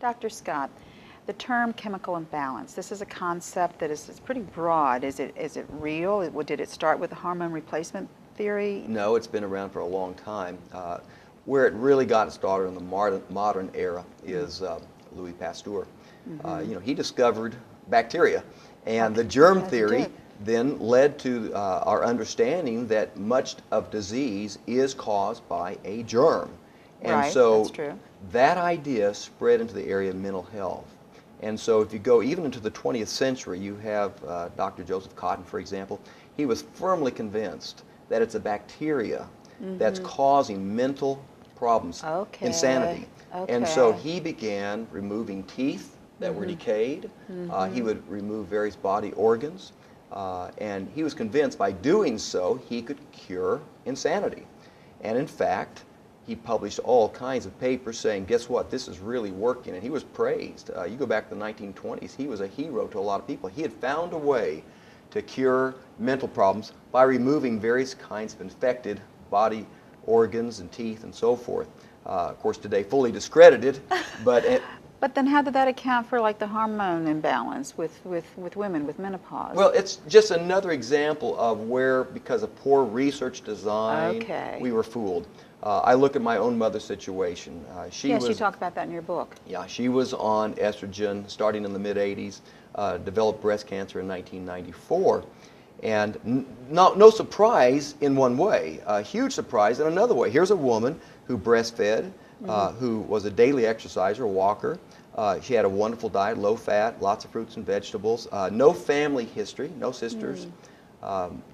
Dr. Scott, the term chemical imbalance, this is a concept that is pretty broad. Is it real? Did it start with the hormone replacement theory? No, it's been around for a long time. Where it really got started in the modern era is Louis Pasteur. He discovered bacteria, and the germ theory then led to our understanding that much of disease is caused by a germ. And so that idea spread into the area of mental health. And so if you go even into the 20th century, you have Dr. Joseph Cotton, for example. He was firmly convinced that it's a bacteria that's causing mental problems, insanity. And so he began removing teeth that were decayed. He would remove various body organs. And he was convinced by doing so he could cure insanity. And in fact, he published all kinds of papers saying, guess what, this is really working, and he was praised. You go back to the 1920s, he was a hero to a lot of people. He had found a way to cure mental problems by removing various kinds of infected body organs and teeth and so forth. Of course, today fully discredited, but... But then how did that account for like the hormone imbalance with women with menopause? Well, it's just another example of where, because of poor research design, we were fooled. I look at my own mother's situation. Yes, you talk about that in your book. Yeah, she was on estrogen starting in the mid-'80s, developed breast cancer in 1994. And no surprise in one way, a huge surprise in another way. Here's a woman who breastfed, who was a daily exerciser, a walker. She had a wonderful diet, low fat, lots of fruits and vegetables, no family history, no sisters,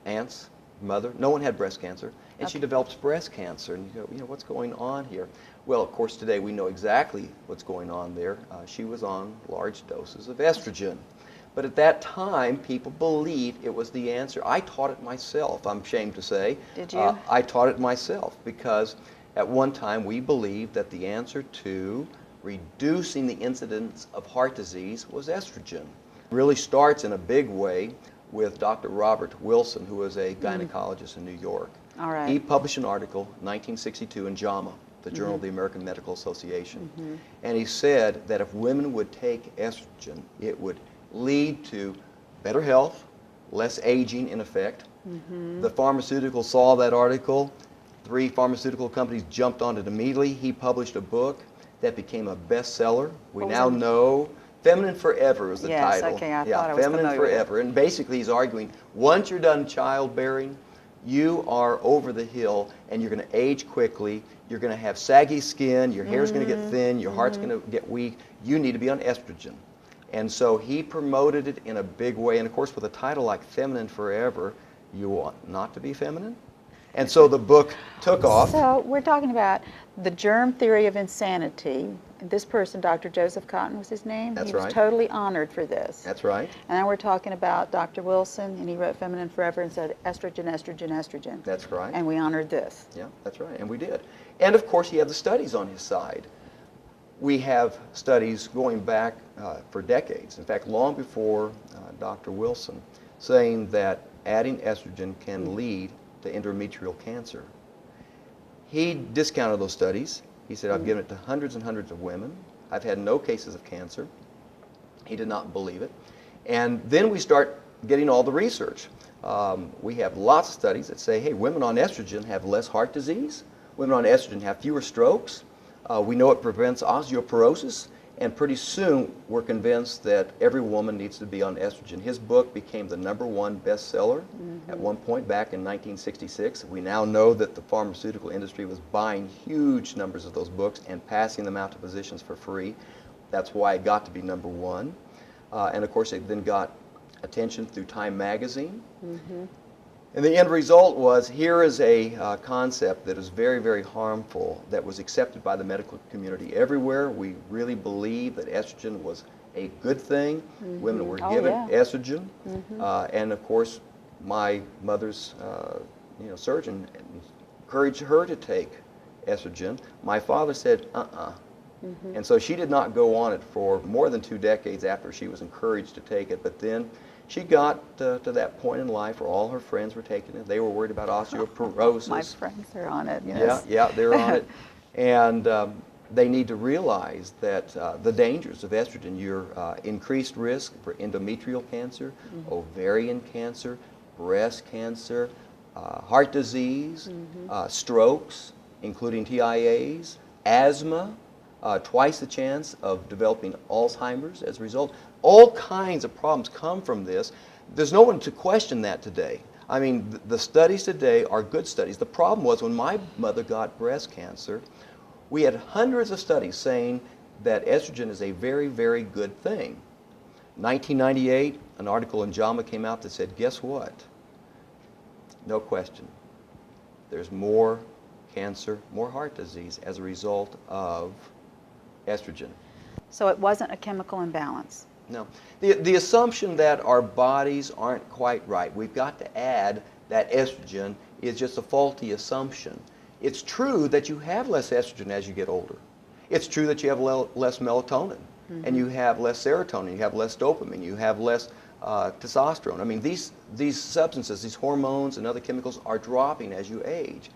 aunts, mother, no one had breast cancer, and she develops breast cancer. And you go, what's going on here? Well, of course, today we know exactly what's going on there. She was on large doses of estrogen. But at that time, people believed it was the answer. I taught it myself, I'm ashamed to say. Did you? I taught it myself because at one time we believed that the answer to reducing the incidence of heart disease was estrogen. It really starts in a big way with Dr. Robert Wilson, who was a gynecologist in New York. All right. He published an article in 1962 in JAMA, the Journal of the American Medical Association. And he said that if women would take estrogen, it would lead to better health, less aging in effect. The pharmaceuticals saw that article. 3 pharmaceutical companies jumped on it immediately. He published a book that became a bestseller. We now know Feminine Forever is the title. Yes, okay, I thought I was Feminine Forever. And basically he's arguing, once you're done childbearing, you are over the hill and you're going to age quickly. You're going to have saggy skin, your hair's going to get thin, your heart's going to get weak. You need to be on estrogen. And so he promoted it in a big way. And of course, with a title like Feminine Forever, you want not to be feminine? And so the book took off. So we're talking about the germ theory of insanity. This person, Dr. Joseph Cotton was his name. That's he was right. totally honored for this. That's right. And then we're talking about Dr. Wilson, and he wrote Feminine Forever and said estrogen, estrogen, estrogen. That's right. And we honored this. Yeah, that's right, and we did. And of course, he had the studies on his side. We have studies going back for decades, in fact, long before Dr. Wilson, saying that adding estrogen can lead to endometrial cancer. He discounted those studies. He said, I've given it to hundreds and hundreds of women. I've had no cases of cancer. He did not believe it. And then we start getting all the research. We have lots of studies that say, hey, women on estrogen have less heart disease. Women on estrogen have fewer strokes. We know it prevents osteoporosis. And pretty soon, we're convinced that every woman needs to be on estrogen. His book became the #1 bestseller at one point back in 1966. We now know that the pharmaceutical industry was buying huge numbers of those books and passing them out to physicians for free. That's why it got to be #1. And of course, it then got attention through Time magazine. And the end result was, here is a concept that is very, very harmful that was accepted by the medical community everywhere. We really believe that estrogen was a good thing. Women were given estrogen. And of course, my mother's surgeon encouraged her to take estrogen. My father said, And so she did not go on it for more than 2 decades after she was encouraged to take it. But then she got to that point in life where all her friends were taking it. They were worried about osteoporosis. My friends are on it, yes. Yeah, they're on it. And they need to realize that the dangers of estrogen, your increased risk for endometrial cancer, ovarian cancer, breast cancer, heart disease, strokes, including TIAs, asthma, twice the chance of developing Alzheimer's as a result. All kinds of problems come from this. There's no one to question that today. I mean, the studies today are good studies. The problem was when my mother got breast cancer, we had hundreds of studies saying that estrogen is a very, very good thing. 1998, an article in JAMA came out that said, guess what? No question. There's more cancer, more heart disease as a result of estrogen. So it wasn't a chemical imbalance. No. The assumption that our bodies aren't quite right, we've got to add that estrogen, is just a faulty assumption. It's true that you have less estrogen as you get older. It's true that you have less melatonin, and you have less serotonin, you have less dopamine, you have less testosterone. I mean, these substances, these hormones and other chemicals are dropping as you age.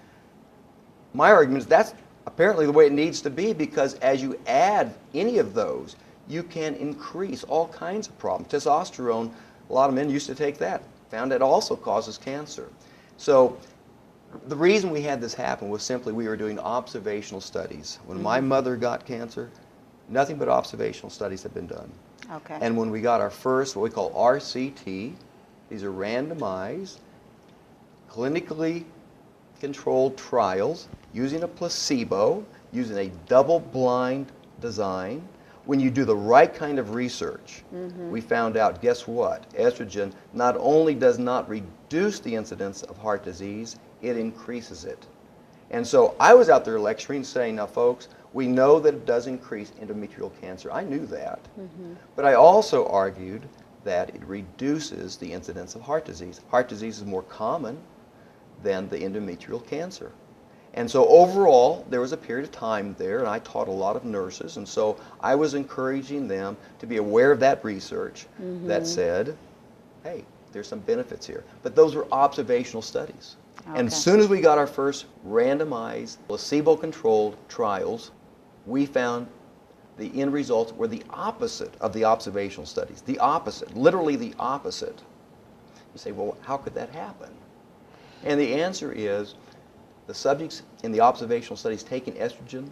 My argument is that's apparently the way it needs to be, because as you add any of those, you can increase all kinds of problems. Testosterone, a lot of men used to take that, found it also causes cancer. So the reason we had this happen was simply we were doing observational studies. When my mother got cancer, nothing but observational studies had been done. Okay. And when we got our first, what we call RCT, these are randomized, clinically controlled trials using a placebo, using a double-blind design. When you do the right kind of research, we found out, guess what? Estrogen not only does not reduce the incidence of heart disease, it increases it. And so I was out there lecturing saying, now folks, we know that it does increase endometrial cancer. I knew that. But I also argued that it reduces the incidence of heart disease. Heart disease is more common than the endometrial cancer. And so overall, there was a period of time there, and I taught a lot of nurses, and so I was encouraging them to be aware of that research that said, hey, there's some benefits here. But those were observational studies. Okay. And as soon as we got our first randomized, placebo-controlled trials, we found the end results were the opposite of the observational studies. The opposite, literally the opposite. You say, well, how could that happen? And the answer is, the subjects in the observational studies taking estrogen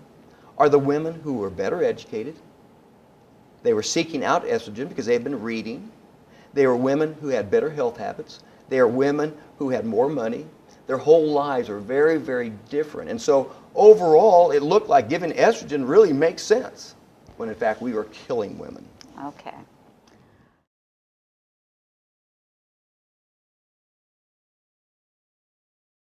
are the women who were better educated. They were seeking out estrogen because they had been reading. They were women who had better health habits. They are women who had more money. Their whole lives are very, very different. And so overall, it looked like giving estrogen really makes sense, when in fact we were killing women. Okay.